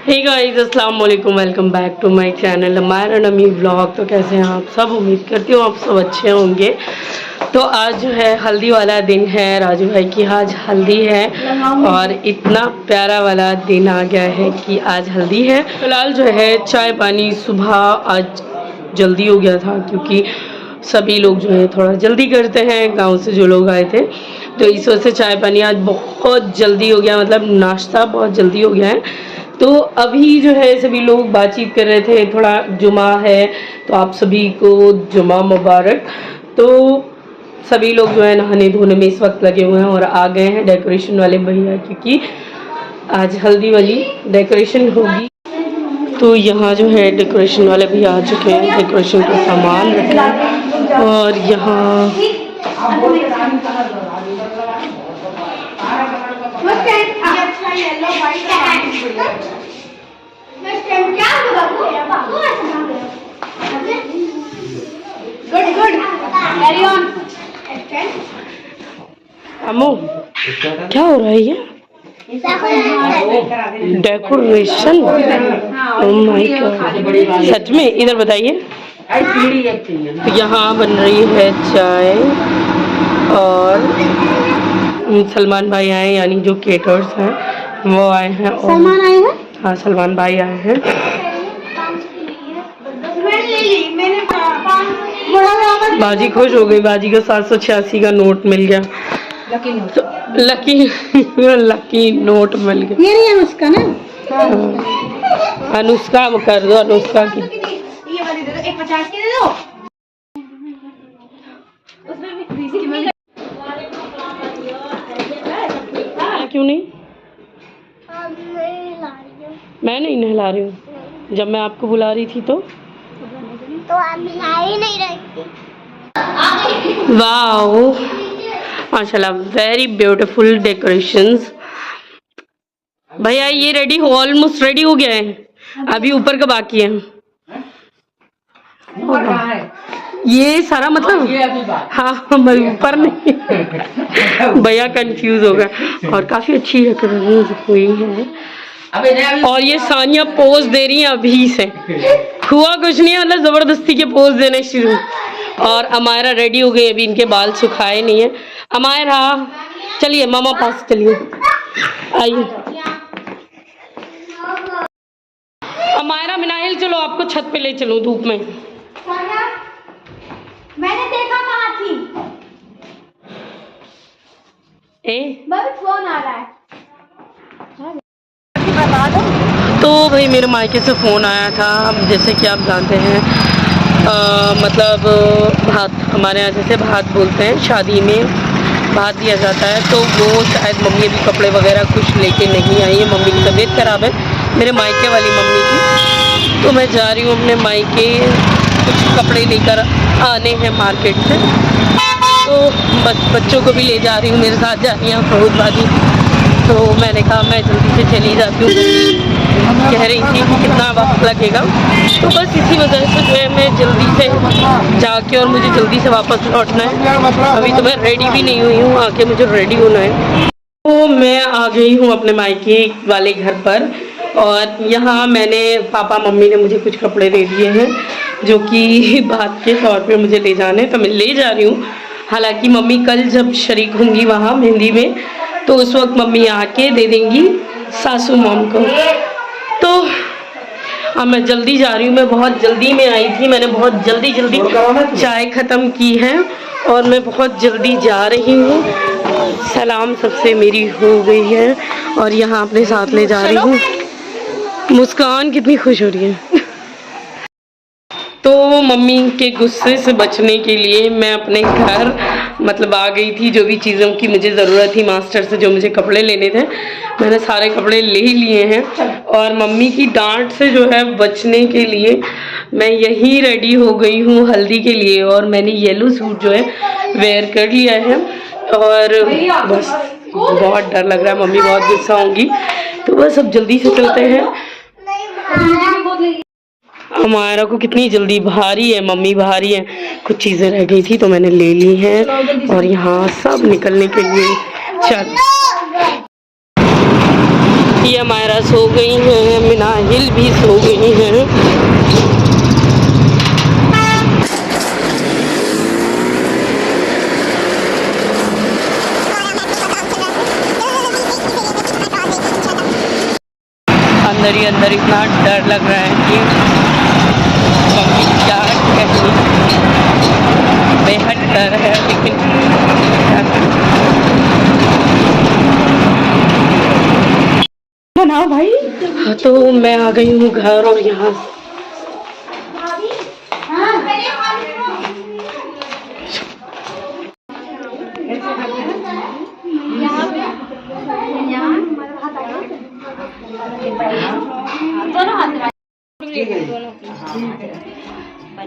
हे guys, अस्सलाम वालेकुम, welcome back to my channel हमारा नमी व्लॉग। तो कैसे हैं आप सब? उम्मीद करती हूँ आप सब अच्छे होंगे। तो आज जो है हल्दी वाला दिन है, राजू भाई की आज हल्दी है और इतना प्यारा वाला दिन आ गया है कि आज हल्दी है। फिलहाल जो है चाय पानी सुबह आज जल्दी हो गया था क्योंकि सभी लोग जो है थोड़ा जल्दी करते हैं, गांव से जो लोग आए थे, तो इस वजह से चाय पानी आज बहुत जल्दी हो गया, मतलब नाश्ता बहुत जल्दी हो गया है। तो अभी जो है सभी लोग बातचीत कर रहे थे, थोड़ा जुमा है तो आप सभी को जुमा मुबारक। तो सभी लोग जो है नहाने धोने में इस वक्त लगे हुए हैं और आ गए हैं डेकोरेशन वाले भैया, क्योंकि आज हल्दी वाली डेकोरेशन होगी। तो यहाँ जो है डेकोरेशन वाले भी आ चुके हैं, डेकोरेशन का सामान रखा और यहाँ अम्मू क्या हो रहा है ये? डेकोरेशन? ओह माय गॉड, सच में? इधर बताइए। तो यहाँ बन रही है चाय और सलमान भाई आए, यानी जो केटर्स हैं वो आए हैं। और सलमान आए हैं? हाँ, सलमान भाई आए हैं। बाजी खुश हो गई, बाजी को 786 का नोट मिल गया। लकी नोट मिल गया। ये नहीं अनुष्का ना? हाँ। अनुष्का कर दो, अनुष्का की। ये वाली दे दो, एक 50 की दे दो। उसमें भी क्यों नहीं? मैं नहीं नहला रही हूँ। जब मैं आपको बुला रही थी तो आप नहा ही नहीं रही थी। वाओ माशाल्लाह, वेरी ब्यूटीफुल डेकोरेशंस। भैया ये रेडी हो, ऑलमोस्ट रेडी हो गया है, अभी ऊपर का बाकी है। ये सारा मतलब हाँ मैं ऊपर नहीं भैया कंफ्यूज हो गया। और काफी अच्छी डेकोरेशन हुई है और ये सानिया पोज दे रही है अभी से, हुआ कुछ नहीं है, मतलब जबरदस्ती के पोज देने शुरू। और अमायरा रेडी हो गई, अभी इनके बाल सुखाए नहीं है। अमायरा चलिए मामा पास चलिए, आइए। अमायरा मिनाइल चलो आपको छत पे ले चलो धूप में। मैंने देखा कहाँ थी? फोन आ रहा है। तो भाई मेरे मायके से फ़ोन आया था, जैसे कि आप जानते हैं मतलब भात, हमारे यहाँ जैसे भात बोलते हैं, शादी में भात दिया जाता है। तो वो शायद मम्मी अभी कपड़े वगैरह कुछ लेके नहीं आई है, मम्मी की तबीयत ख़राब है, मेरे मायके वाली मम्मी की। तो मैं जा रही हूँ अपने मायके, कुछ कपड़े लेकर आने हैं मार्केट से। तो बच्चों को भी ले जा रही हूँ, मेरे साथ जा रही हैं फरूदबाजी। तो मैंने कहा मैं जल्दी से चली जाती हूँ, कह रही थी कि कितना वक्त लगेगा। तो बस इसी वजह से जो है मैं जल्दी से जाके, और मुझे जल्दी से वापस लौटना है। अभी तो मैं रेडी भी नहीं हुई हूँ, आके मुझे रेडी होना है। तो मैं आ गई हूँ अपने मायके वाले घर पर और यहाँ मैंने पापा मम्मी ने मुझे कुछ कपड़े दे दिए हैं जो कि बात के तौर पे मुझे ले जाने, तो मैं ले जा रही हूँ। हालांकि मम्मी कल जब शरीक होंगी वहाँ मेहंदी में, तो उस वक्त मम्मी आके दे देंगी सासू मॉम को। तो अब मैं जल्दी जा रही हूँ, मैं बहुत जल्दी में आई थी, मैंने बहुत जल्दी चाय ख़त्म की है और मैं बहुत जल्दी जा रही हूँ। सलाम सबसे मेरी हो गई है और यहाँ अपने साथ ले जा रही हूँ। मुस्कान कितनी खुश हो रही है। तो मम्मी के गुस्से से बचने के लिए मैं अपने घर मतलब आ गई थी। जो भी चीज़ों की मुझे ज़रूरत थी, मास्टर से जो मुझे कपड़े लेने थे, मैंने सारे कपड़े ले लिए हैं। और मम्मी की डांट से जो है बचने के लिए मैं यहीं रेडी हो गई हूँ हल्दी के लिए। और मैंने येलो सूट जो है वेयर कर लिया है और बस बहुत डर लग रहा है, मम्मी बहुत गुस्सा होंगी। तो बस अब जल्दी से चलते हैं। हमारा को कितनी जल्दी, भारी है मम्मी, भारी है। कुछ चीज़ें रह गई थी तो मैंने ले ली हैं और यहाँ सब निकलने के लिए चल। ये मायरा सो गई हैं, मिनाहिल भी सो गई हैं। अंदर ही अंदर इतना डर लग रहा है कि मम्मी क्या कहें, बेहद डर है, लेकिन क्या करें। बनाओ भाई। तो मैं आ गई हूँ घर और यहाँ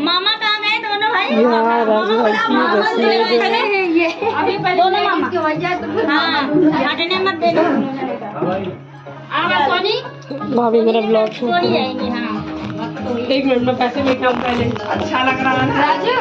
मामा कहाँ गए दोनों भाई? अभी दोनों मामा हटने मत देना। सोनी भाभी मेरा ब्लॉग शूट सोनी जाएंगे। हाँ 1 मिनट में पैसे लेके आऊँ पहले। अच्छा लग रहा है राजू।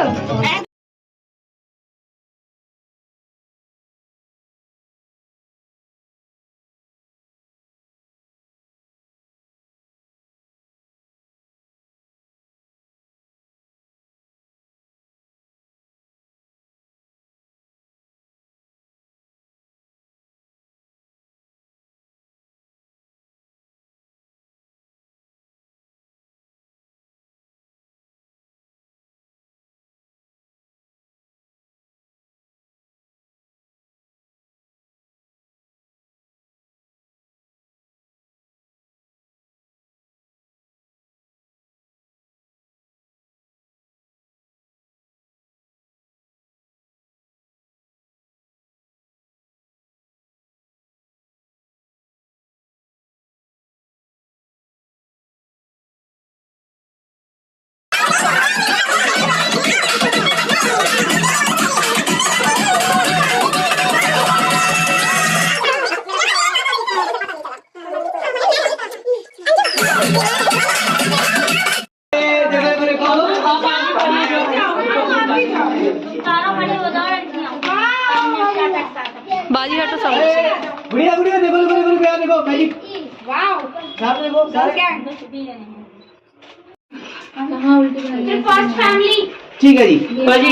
बाजी हटो समोसे। बढ़िया बढ़िया देखो देखो देखो देखो देखो मैजिक। वाओ साहब देखो साहब क्या फर्स्ट फैमिली। ठीक है जी। बाजी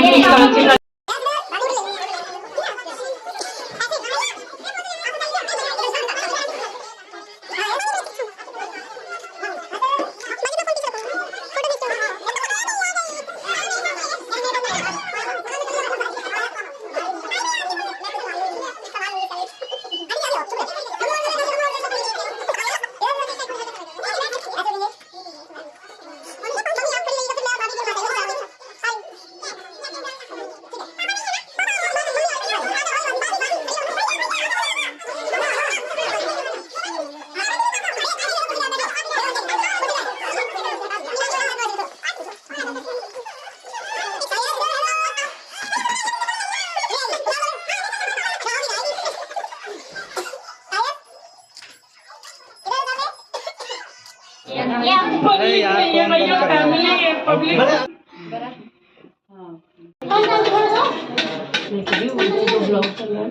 ब्लॉग चल रहा है,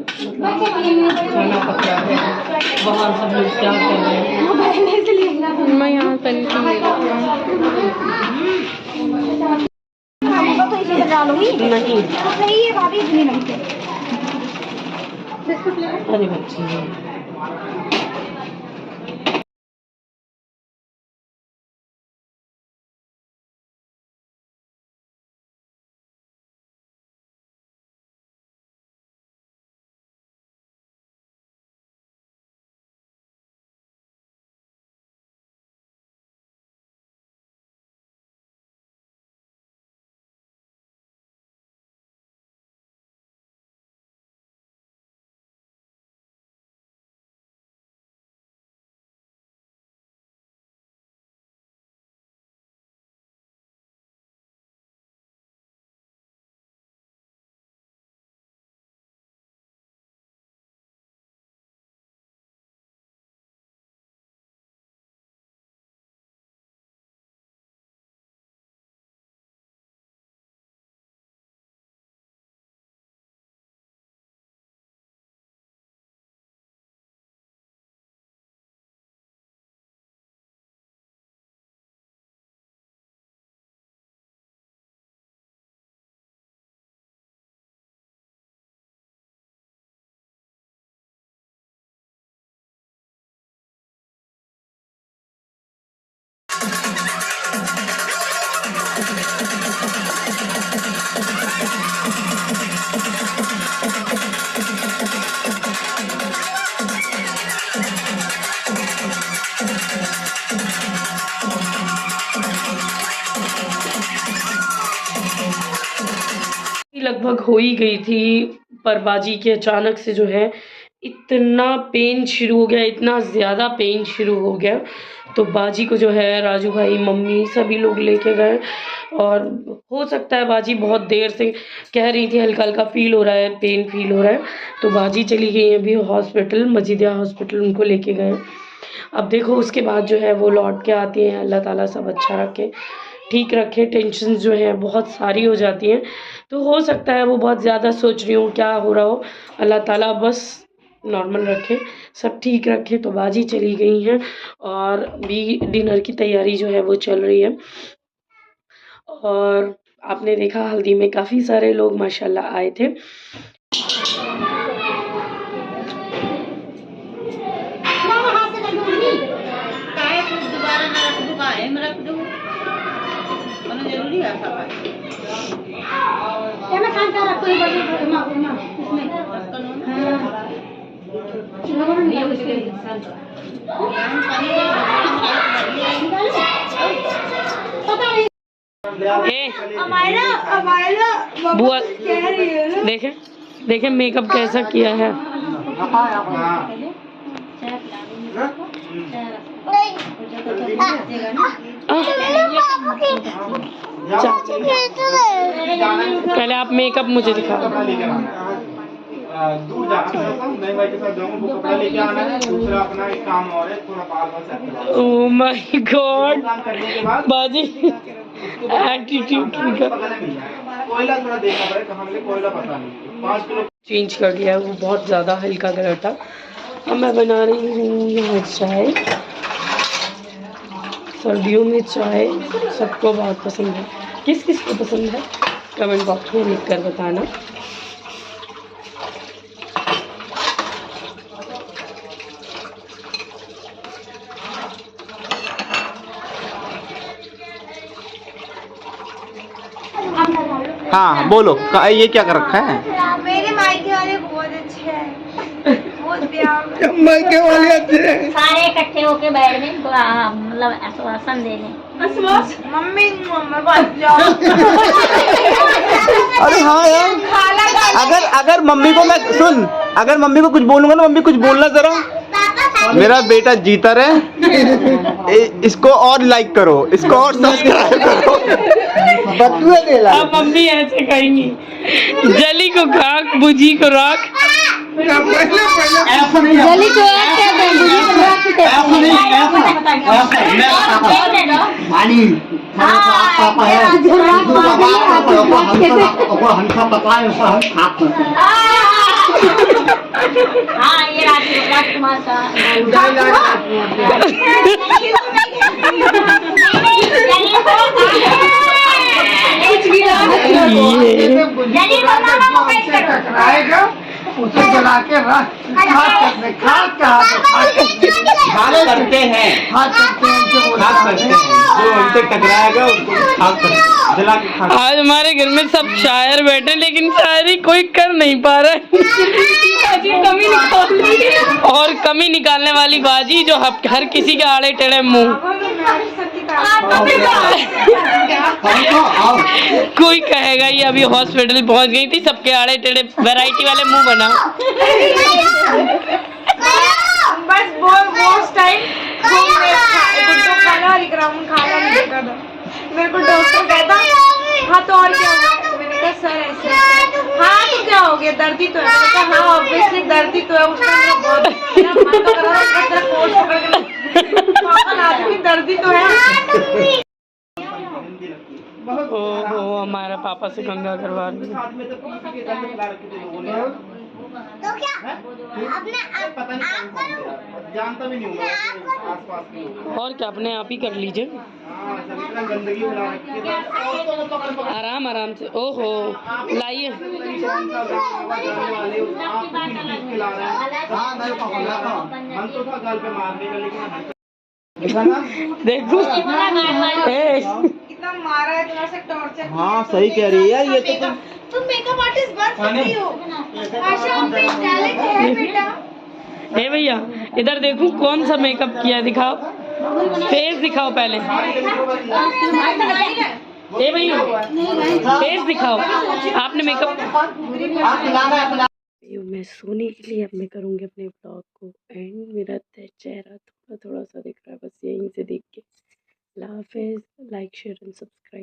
खाना पक रहा है, बाहर सब लोग क्या कर रहे हैं। मैं यहाँ पेंशन ले रही हूँ। नहीं अरे बच्ची लगभग हो ही गई थी, पर बाजी के अचानक से जो है इतना पेन शुरू हो गया, इतना ज़्यादा पेन शुरू हो गया। तो बाजी को जो है राजू भाई, मम्मी सभी लोग लेके गए। और हो सकता है बाजी बहुत देर से कह रही थी हल्का हल्का फील हो रहा है, पेन फील हो रहा है। तो बाजी चली गई अभी हॉस्पिटल, मजीदिया हॉस्पिटल उनको लेके गए। अब देखो उसके बाद जो है वो लौट के आती हैं। अल्लाह ताला सब अच्छा रखे, ठीक रखे। टेंशन जो है बहुत सारी हो जाती हैं, तो हो सकता है वो बहुत ज़्यादा सोच रही हूँ क्या हो रहा हो। अल्लाह ताला बस नॉर्मल रखे, सब ठीक रखे। तो बाजी चली गई हैं और भी डिनर की तैयारी जो है वो चल रही है। और आपने देखा हल्दी में काफ़ी सारे लोग माशाल्लाह आए थे। बुआ देखे देखे मेकअप कैसा किया है। पहले आप मेकअप मुझे दिखाओ। दूर जाना मैं भाई के साथ जाऊंगा, वो कपड़ा लेके आना है। दूसरा अपना एक काम और है, थोड़ा बाल सेट। ओह माय गॉड, काम करने के बाद बाजी एटीट्यूड कोयला थोड़ा देखना पड़े, कहाँ मिले कोयला पता नहीं। 5 किलो चेंज कर दिया, वो बहुत ज़्यादा हल्का कलर था। अब मैं बना रही हूँ यहाँ चाय। सर्दियों में चाय सबको बहुत पसंद है। किस किस को पसंद है कमेंट बॉक्स में लिख कर बताना। हाँ बोलो, ये क्या कर रखा है? मेरे मायके वाले बहुत अच्छे हैं, बहुत प्यार। मायके वाले अच्छे हैं। सारे इकट्ठे होके बैठ गए, मतलब आश्वासन दे लें। मम्मी बच जाओ। अरे हाँ यार, अगर मम्मी को मैं सुन, अगर मम्मी को कुछ बोलूंगा ना, मम्मी कुछ बोलना जरा। मेरा बेटा जीता रहे, इसको और लाइक करो, इसको और सब्सक्राइब करो। बटुए दे ला। अब मम्मी ऐसे कहेंगी, जली को खाक बुझी को राख। जल्दी जो पापा है हमका पता है, उसका हम खाते हैं। हाँ ये राजकुमार का टकराएगा उसे जला के रख, खास करते हैं, जो हमसे टकराएगा उसको खास करते जला के खा। आज हमारे घर में सब शायर बैठे, लेकिन शायरी कोई कर नहीं पा रहा है। और कमी निकालने वाली बाजी जो हर किसी के आड़े टेढ़े मुंह। कोई कहेगा ये अभी हॉस्पिटल पहुंच गई थी, सबके आड़े टेढ़े वैरायटी वाले मुंह बना। बस वो टाइम खाना और ग्राउंड खाना नहीं देता था। मेरे को डॉक्टर कहता हाँ तो और क्या हो गया? मैंने कहा सर ऐसे हाँ तो क्या हो गया, दर्द ही तो है। मैंने कहा हाँ ऑब्वियसली दर्द ही तो है। उसका मेरा बहुत मेरा मन तो कर रहा था तेरा कोट पकड़ के आदमी दर्द ही तो है। ओहो हमारा पापा से गंगा करवा रही है। तो क्या पता नहीं, जानता भी नहीं हूँ आसपास की। और क्या, अपने आप ही कर लीजिए। इतना गंदगी फैला रखी है। आराम आराम से। ओहो लाइए। हम तो था गाल पे मारने का, लेकिन देखो इतना मारा है, थोड़ा सा टॉर्चर। हाँ सही कह रही है ये तो। तुम मेकअप आर्टिस्ट बन सकती हो। आशा हम पे टैलेंट है बेटा। हे भैया इधर देखो कौन सा मेकअप किया, दिखाओ फेस दिखाओ पहले। ए भाई फेस दिखाओ, आपने मेकअप। मैं सोने के लिए अब मैं करूँगी अपने ब्लॉग को एंड। मेरा चेहरा थोड़ा थोड़ा सा दिख रहा है बस यहीं से देख के। अल्लाह हाफिज़, लाइक शेयर एंड सब्सक्राइब।